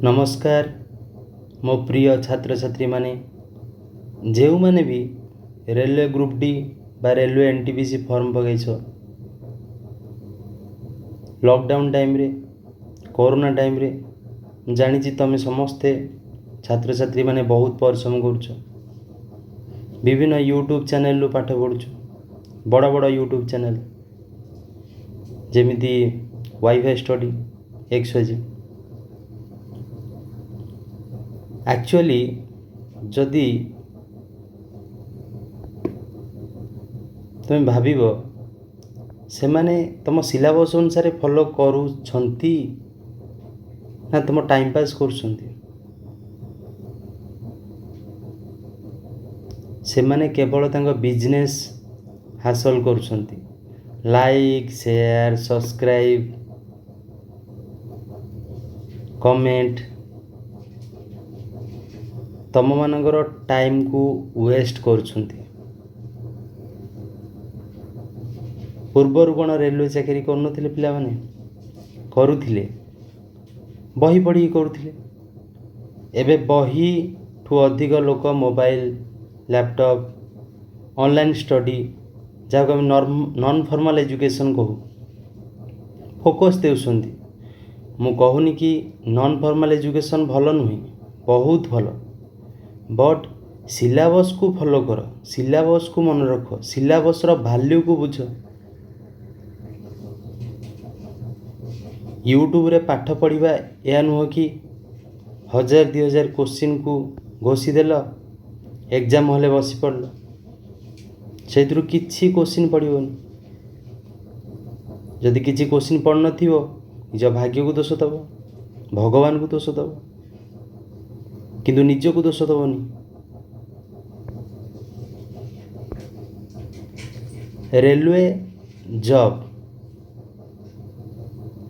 नमस्कार मो प्रिय छात्र छात्री माने जो माने भी रेलवे ग्रुप डी बा रेलवे एनटीपीसी फॉर्म पकईछ लॉकडाउन टाइम रे कोरोना टाइम रे जानी तुम समस्ते छात्र छात्री माने बहुत परिश्रम करुछ विभिन्न यूट्यूब चैनल रु पाठ पढ़ुछ बड़ बड़ यूट्यूब चैनल जेमिति वाईफाई स्टडी एक्सवाइजेड एक्चुअली जदि तुम भाविब से माने तुम सिलेबस अनुसार फॉलो करूछंती ना तुम टाइम पास करुछंती। से माने केवल तांको बिजनेस हासिल करुछंती लाइक शेयर सब्सक्राइब कमेंट तम मानकर टाइम को वेस्ट करुछंती। पूर्वर कौन रेलवे चाकरी करनथिले पिला माने करुथिले बही पढ़ी करुथिले एबे बही ठू अधिक लोक मोबाइल लैपटॉप ऑनलाइन स्टडी जहाँ को नॉन फॉर्मल एजुकेशन कहू फोकस देउछंती। मु कहूनी कि नॉन फॉर्मल एजुकेशन भल नुहे बहुत भल बट सिलेबस को फॉलो कर सिलेबस को मन रख सिलेबस रो वैल्यू को बुझ। यूट्यूब रे पाठ पढ़िबा या नुह कि 1000-2000 क्वेश्चन को घोषी देल एग्जाम हॉल बसी पड़ल से किसी क्वेश्चन पढ़ोनी जदि किसी क्वेश्चन पढ़ नथिबो निज भाग्य को दोष दब भगवान को दोष दब किंतु निज को दोष दबनी। रेलवे जॉब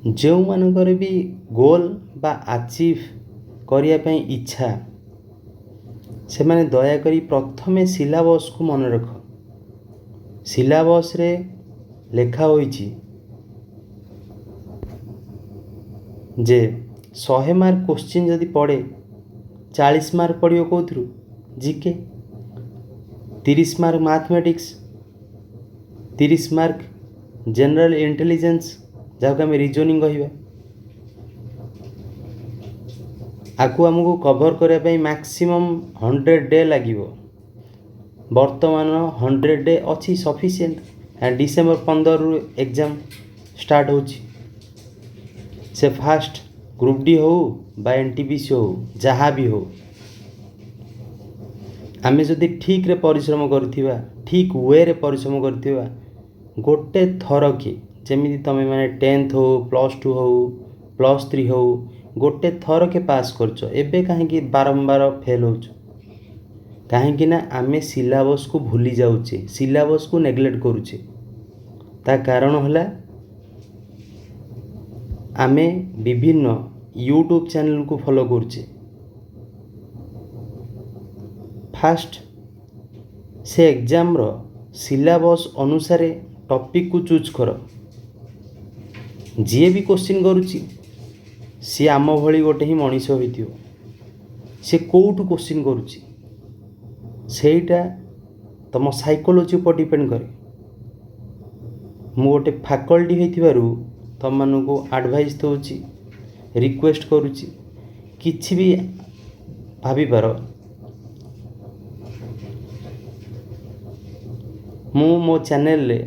जो मानकर भी गोल बा अचीव करिया पई इच्छा से माने दया करी प्रथमे सिलेबस को मन रख। सिलेबस रे लेखा होईची जे 100 मार्क क्वेश्चन जदि पड़े 40 मार्क पड़ो कौथु GK 30 mark mathematics 30 mark general intelligence जहाँ आम रिजनिंग कहवा आकु आमको कभर करने मैक्सिमम 100 डे लगे वर्तमान 100 डे अच्छी सफिशिएंट एंड डिसेम्बर 15 रु एग्जाम स्टार्ट होची से फास्ट ग्रुप डी हो बा एनटीपीसी हो जहाँ भी हो आमे जदि ठीक रे परिश्रम करथिबा ठीक वे रे परिश्रम करथिबा गोटे थर के जेमिति तमे माने 10th हो +2 हो +3 हो गोटे थर के पास करछ एबे काहे कि बारंबार फेल होछ काहे कि ना आमे सिलेबस को भूली जाउचे सिलेबस को नेग्लेक्ट करूचे ता कारण होला आमे विभिन्न यूट्यूब चैनल को फॉलो करुचे फास्ट से एग्जाम रो सिलेबस अनुसार टॉपिक को चूज कर जी भी क्वेश्चन करुची सी आम भली गोटे ही मनीष होइथियो से कोउठु क्वेश्चन करुची सेटा तुम साइकोलॉजी पर डिपेंड करे। मु गोटे फैकल्टी होइथिबारु तुम मानू एडवाइस दउची रिक्वेस्ट करुची किछि भी भाभी पार मो चैनल रे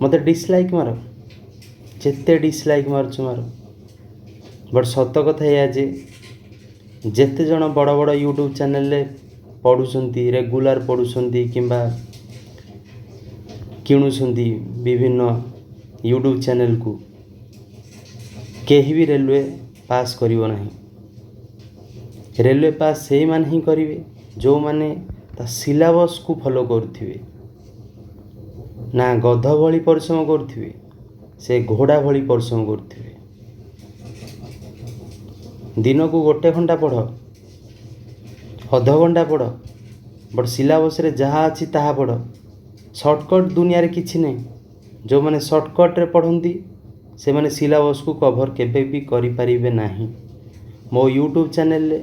मते डिसलाइक मार जेते डिसलाइक मारछ मार बट सत कथा या जे जेते जन बड़ बड़ यूट्यूब चैनल रे पढ़ुछंती रेगुलर पढ़ुछंती किंबा किणुछंती विभिन्न यूट्यूब चैनल को केही भी रेलवे पास करिवो नाही। रेलवे पास से मान ही करिवे जो माने ता सिलेबस को फॉलो करथिवे ना गध भली परिश्रम करथिवे से घोड़ा भली परिश्रम करथिवे। दिन को गोटे घंटा पढ़ अध घंटा पढ़ बट सिलेबस रे जहाँ अच्छी ताहा पढ़ शॉर्टकट दुनिया रे किछि नहीं जो माने शॉर्टकट रे पढ़ंती से माने सिलेबस को कवर केबे भी करि परिबे नाही मो यूट्यूब चैनल रे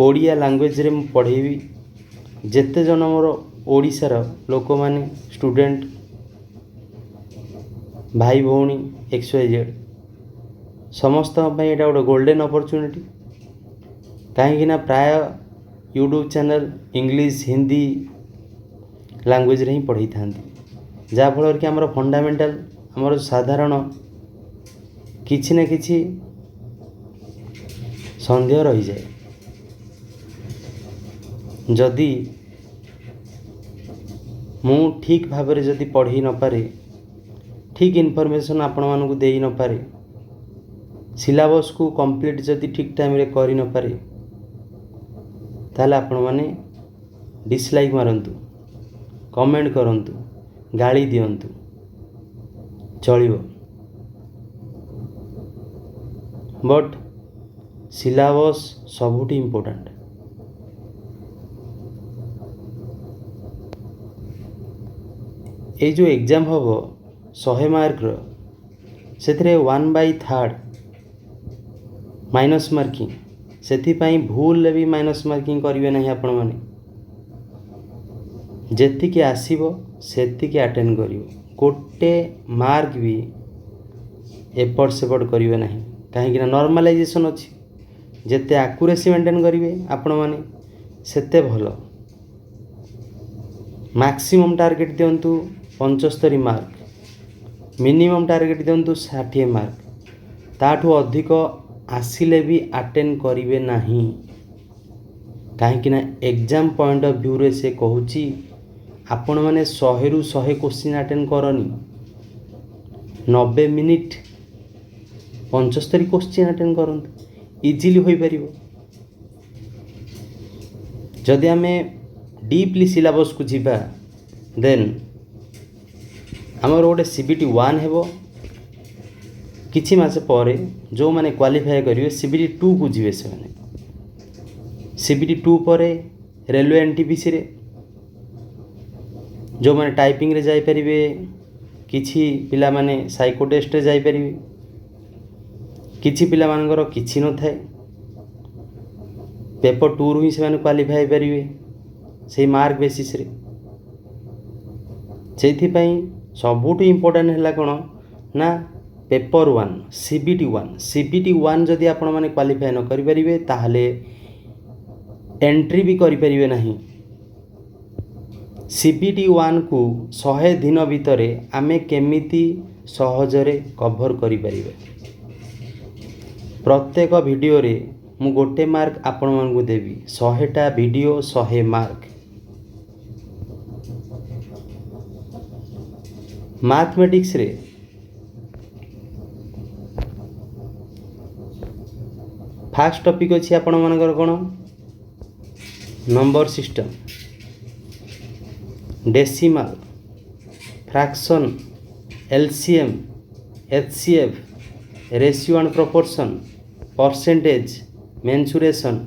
ओडिया लैंग्वेज रे पढ़ेबी जेते जन मोर ओडिशार लोक माने स्टूडेंट भाई भौणी XYZ समस्त एटा गोटे गोल्डन अपॉर्चुनिटी कहीं प्राय YouTube channel English Hindi language रे ही पढ़ी था जहाँफल कि आमर फंडामेंटाल आमर साधारण किछि न किछि संदेह रही जाए जदि मु ठीक भाव में जदि पढ़ी न पारे ठीक इनफॉरमेशन आपण मानकु देई न पारे सिलेबस को कंप्लीट जदि ठीक टाइम रे करि न पारे ताले आपण माने डिसलाइक मारंतु कमेंट करंतु गाली दियंतु चलिबो बट सिलेबस सबुठी इम्पोर्टेंट ये जो एग्जाम हम 100 मार्क से 1/3 माइनस मार्किंग से भूल भी माइनस मार्किंग करेंगे ना आपण मैंने जेतिकी आसीबो सेतिकी अटेंड करियो गोटे मार्क भी एपट सेपट करेंगे ना कहीं नॉर्मलाइजेशन अच्छी जेते आकुरेसी मेंटेन करेंगे आपण मैंने सेते भल मैक्सिमम टार्गेट दिंतु 75 मार्क मिनिमम टार्गेट दिंतु 60 मार्क ताठू अधिक आसिले भी अटेंड करेंगे नहीं कहीं एग्जाम पॉइंट ऑफ व्यू रे से कहूची आपण मैंने 100 ରୁ 100 क्वेश्चन अटेंड करनी 90 मिनिट 75 क्वेश्चन अटेंड करंतु इजीली हो पारिबो जदि आमे डीपली सिलेबस को जीवा देन आमर गोटे CBT 1 हेबो किछि मास परे जो माने क्वालिफाई करिवे CBT 2 को जीवे से माने CBT 2 परे रेलवे NTPC रे जो माने टाइपिंग रे जाई परिबे किछि पिला माने साइको टेस्ट रे जाई परिबे किछि पिला मानकर किछि न थाए पेपर 2 रु ही से माने क्वालिफाई परिबे से मार्क बेसिस रे सेथि पई सबुठ इम्पोर्टेंट हैला कोन ना पेपर 1 CBT 1 जदि आपण माने क्वालिफाई न करि परिबे ताहले एंट्री भी करि परिबे नहीं CBT 1 को 100 दिन भितर आमे केमिति सहजरे कभर करि परिबे प्रत्येक वीडियो रे मु गोटे मार्क आपण मानकु देबी 100टा वीडियो 100 मार्क मैथमेटिक्स रे फास्ट टॉपिक अछि आपण मानकर कोन number system decimal fraction LCM HCF ratio and proportion percentage mensuration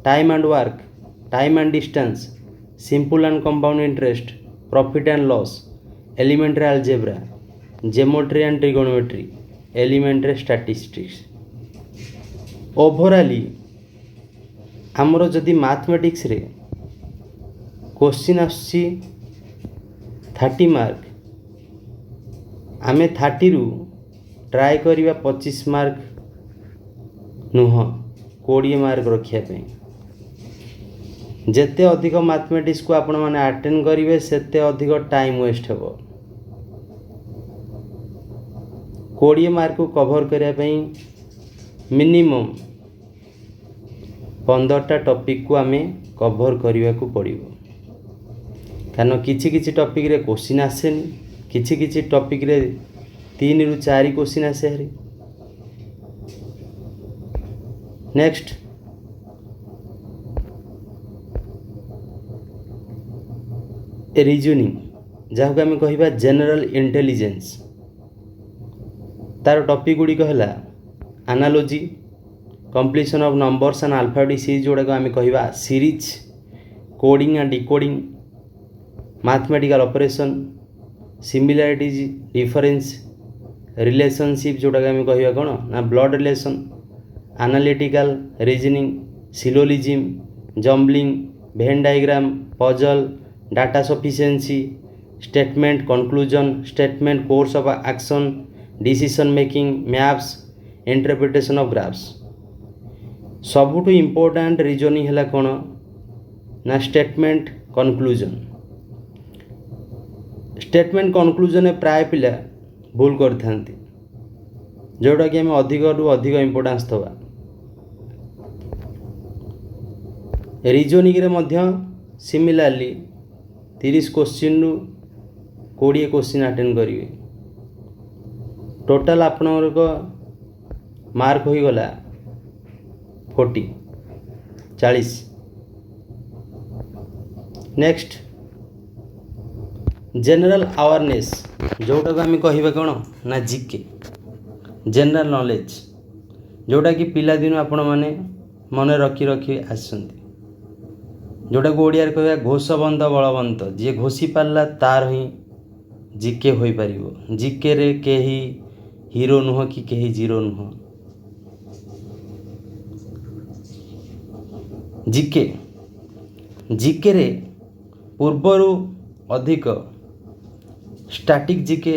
time and work time and distance simple and compound interest profit and loss elementary algebra geometry and trigonometry elementary statistics ओवरऑली हमरो जदि mathematics रे question आसी 30 mark आमे 30 रु try करिवा 25 mark नुह 20 mark रखिया पे जेते अधिक मैथमेटिक्स को आपण माने अटेंड करिवे सेते अधिक टाइम वेस्ट हेबो 20 मार्क को कवर करिया पे मिनिमम 15टा टॉपिक को आमे कवर करिवा को पड़िबो कारण किछि किछि टॉपिक रे क्वेश्चन आसेनी किछि किछि टॉपिक रे 3 रु 4 क्वेश्चन आसे हरी नेक्स्ट रीजनिंग जहाँ को आम कहिबा जनरल इंटेलिजेंस तार टॉपिक गुड़ी कहला analogy completion of numbers and alphabetic series जोड़ा को आम कहिबा series coding and decoding mathematical operation similarities difference relationship जोड़ा को आम कहिबा कोन ना blood relation analytical reasoning, syllogism, jumbling, Venn diagram, puzzle, data sufficiency, statement conclusion, statement course of action, decision making, maps, interpretation of graphs। ସବୁଠୁ important reasoning ହେଲା କ'ଣ ନା ଷ୍ଟେଟମେଣ୍ଟ କନକ୍ଲୁଜନ୍। ଷ୍ଟେଟମେଣ୍ଟ କନକ୍ଲୁଜନରେ ପ୍ରାୟ ପିଲା ଭୁଲ କରିଥାନ୍ତି, ଯେଉଁଟାକି ଆମେ ଅଧିକରୁ ଅଧିକ ଇମ୍ପୋର୍ଟାନ୍ସ ଦେବା। ରିଜନିଂରେ ମଧ୍ୟ ସିମିଲାରଲି 30 କ୍ୱେଶ୍ଚିନ୍ରୁ 20 କ୍ୱେଶ୍ଚିନ୍ ଆଟେଣ୍ଡ କରିବେ। ଟୋଟାଲ୍ ଆପଣଙ୍କ ମାର୍କ ହୋଇଗଲା 40। ନେକ୍ସଟ ଜେନେରାଲ ଆୱାରନେସ୍, ଯେଉଁଟାକୁ ଆମେ କହିବା କ'ଣ ନା ଜିକେ, ଜେନେରାଲ ନଲେଜ, ଯେଉଁଟାକି ପିଲାଦିନୁ ଆପଣମାନେ ମନେ ରଖି ଆସିଛନ୍ତି, ଯେଉଁଟାକୁ ଓଡ଼ିଆରେ କହିବା ଘୋଷବନ୍ଧ ବଳବନ୍ତ, ଯିଏ ଘୋଷି ପାରିଲା ତାର ହିଁ ଜିକେ ହୋଇପାରିବ। ଜିକେରେ କେହି ହିରୋ ନୁହଁ କି କେହି ଜିରୋ ନୁହଁ। ଜିକେରେ ପୂର୍ବରୁ ଅଧିକ ଷ୍ଟାଟିକ୍ ଜିକେ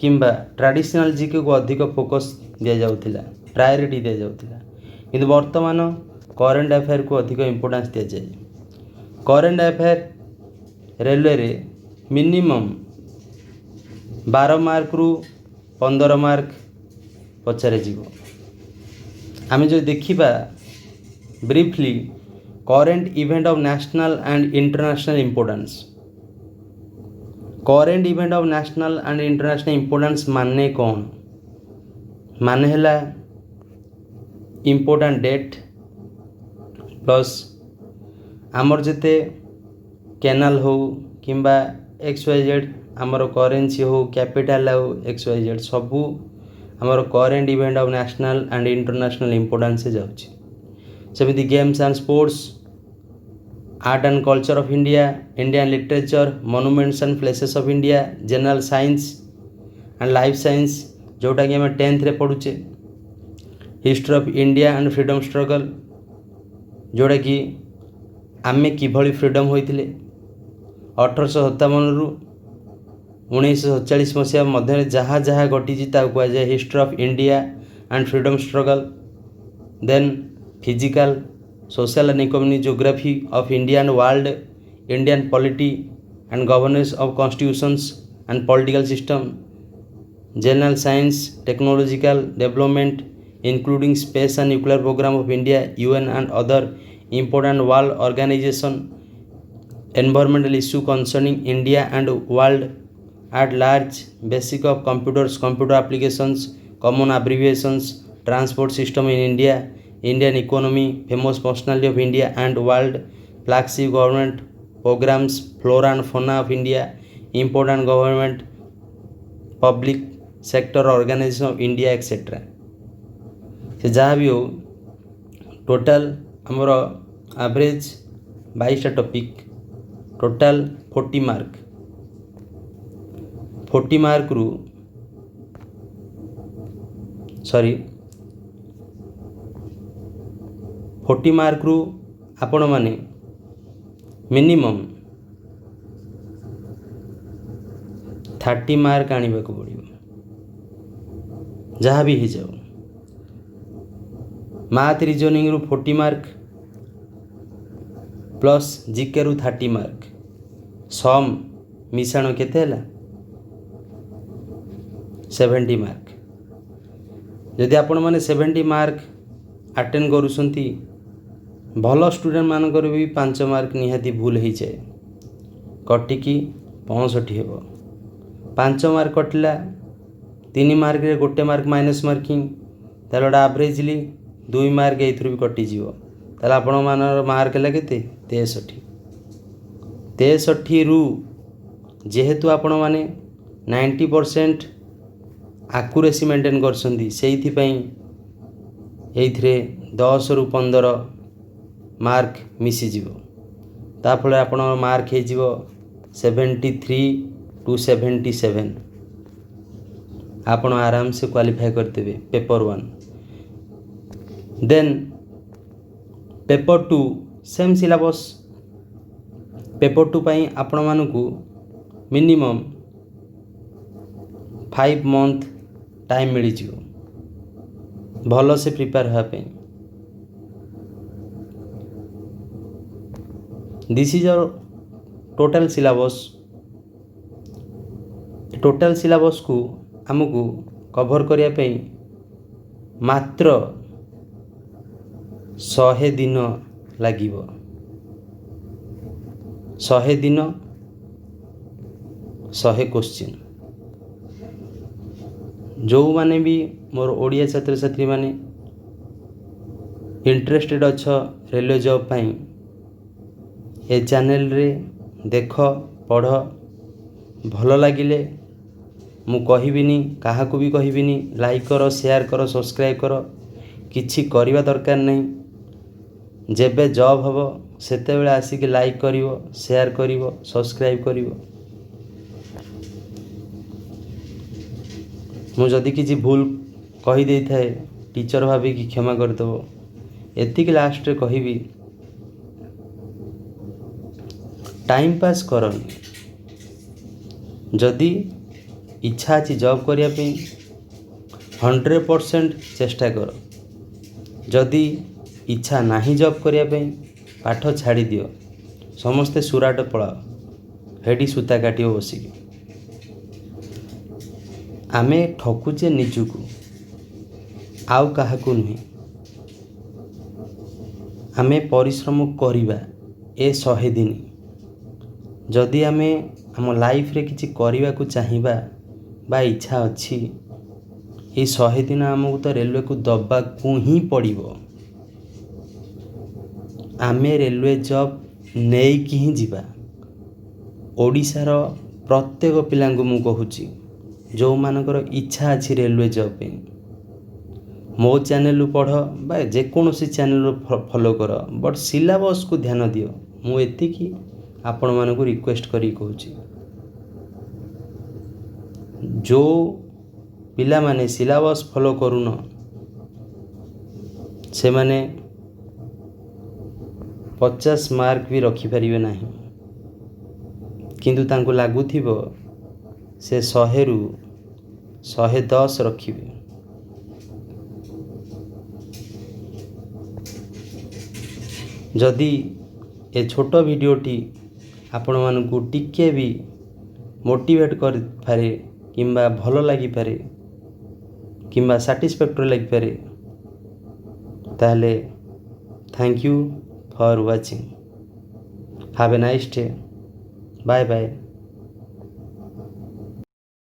କିମ୍ବା ଟ୍ରାଡ଼ିସନାଲ୍ ଜିକେକୁ ଅଧିକ ଫୋକସ୍ ଦିଆଯାଉଥିଲା, ପ୍ରାୟୋରିଟି ଦିଆଯାଉଥିଲା, କିନ୍ତୁ ବର୍ତ୍ତମାନ କରେଣ୍ଟ ଆଫେୟାରକୁ ଅଧିକ ଇମ୍ପୋର୍ଟାନ୍ସ ଦିଆଯାଏ। କରେଣ୍ଟ ଆଫେୟାର ରେଲୱେରେ ମିନିମମ୍ 12 ମାର୍କରୁ 15 ମାର୍କ ପଚାରାଯିବ। ଆମେ ଯଦି ଦେଖିବା briefly current event of national and international importance. Current event of national and international importance ମାନେ କ'ଣ? ମାନେ ହେଲା ଇମ୍ପୋର୍ଟାଣ୍ଟ ଡେଟ୍ ପ୍ଲସ୍ ଆମର ଯେତେ କେନାଲ ହେଉ କିମ୍ବା XYZ, ଆମର କରେନ୍ସି ହେଉ, କ୍ୟାପିଟାଲ ହେଉ, XYZ ସବୁ ଆମର current event of national and international ଇମ୍ପୋର୍ଟାନ୍ସରେ ଯାଉଛି। ସେମିତି games and sports, art and culture of India, Indian literature, monuments and places of India, general science and life science, ଯେଉଁଟାକି ଆମେ 10th ପଢ଼ୁଛେ, history of India and freedom struggle, ଯେଉଁଟାକି ଆମେ କିଭଳି freedom ହୋଇଥିଲେ 1857ରୁ 1947 ମସିହା ମଧ୍ୟରେ ଯାହା ଯାହା ଘଟିଛି ତାକୁ କୁହାଯାଏ history of India and freedom struggle. Then physical, social and economic geography of India and world, Indian polity and governance of constitutions and political system, general science, technological development including space and nuclear program of India, UN and other important world organization, environmental issue concerning India and world at large, basic of computers, computer applications, common abbreviations, transport system in India, Indian economy, famous personality of India and world, flagship government programs, flora and fauna of India, important government, public sector organization of India, etc. से जहाँ भी हो total आमर average 22टा topic, total 40 mark. 40 mark रु 40 mark रु आपण माने मिनिमम 30 मार्क आने को पड़ो, जहाँ भी हो जाओ। मैथ रीजनिंग रु 40 मार्क प्लस जीके रु 30 मार्क, सम मिशाण केते हला 70 मार्क। जदि आपण माने 70 मार्क अटेंड करूसंती, भल स्टूडेंट मानकर भी 5 मार्क निहाती भूल हो जाए, कटिकी 65 हेब। 5 मार्क कटिला, 3 मार्क रे 1 मार्क माइनस मार्किंग, ताले एवरेजली 2 मार्क एथुर भी कटिଯିव, ताले आपण मानर मार्क है केते 63 रु जेहेतु आपण माने 90% आकुरेसी मेंटेन करछंदी, सेइथि पई एइथरे 10 रु 15 मार्क मिसीजिव, ताफल आपण मार्क हेजिव 73 to 77। आपण आराम से क्वालिफाई करते paper 1। Then paper 2 same syllabus. Paper 2 पाई आपण मानकु मिनिमम 5 मंथ टाइम मिल भल से प्रिपेयर होगापी। This is your total syllabus. Total syllabus को आमको कवर करने मात्र 100 दिन लगे। 100 दिन 100 क्वेश्चन। जो माने भी मोर ओडिया छात्र छात्री माने इंटरेस्टेड अच्छा रेलवे जॉब पाई ए चैनल रे देख पढ़। भल लगिले मु कहबिनी काहा को भी कहबिनी लाइक करो शेयर करो सब्सक्राइब करो। किछि करवा दरकार नहीं। जेबे जॉब हबो सेते बेले आसिक लाइक करिवो शेयर करिवो सब्सक्राइब करिवो। मु जदि किछि भूल कहि देई थाए टीचर भाभी कि क्षमा कर दबो। एतिक लास्ट रे कहबी टाइम पास करनी। जदि इच्छा अच्छी जॉब करिया पे 100% चेष्टा कर। जदि इच्छा नहीं जॉब करिया पे पाठ छाड़ी दियो। समस्ते सुराट पलाओ हेडी सूता काटियो बसिकी। आमे ठकुचे निजुकु आउ काहाकू नुहे। आमे परिश्रम करिबा ए 100 दिन। जदि आमे आम लाइफ रे किछि करिबा को चाहिबा बा इच्छा अच्छी ये 100 दिन आमको तो रेलवे को दबा को ही पड़ो। आमे रेलवे जॉब नहीं कि ही जीवा। ओडिशार प्रत्येक पिला मु कहूची जो मानकर इच्छा अच्छी रेलवे जॉब पे मो चैनल पढ़ बा जेकोसी चैनल फॉलो कर बट सिलेबस को ध्यान दियो। मु एतिकी आपण मानक रिक्वेस्ट करी कहूची जो पिला माने सिलेबस फॉलो करून से माने 50 मार्क भी रखी परिबे नहीं। किंतु तांको लागुथिबो से 100 रु 110 रखिबे। जदि ए छोट वीडियोटी आपण मानकु टिके भी मोटिवेट कर पारे किंबा भल लगी पारे किंबा सैटिस्फैक्टरी लगी पारे ताले thank you for watching. Have a nice day. Bye bye.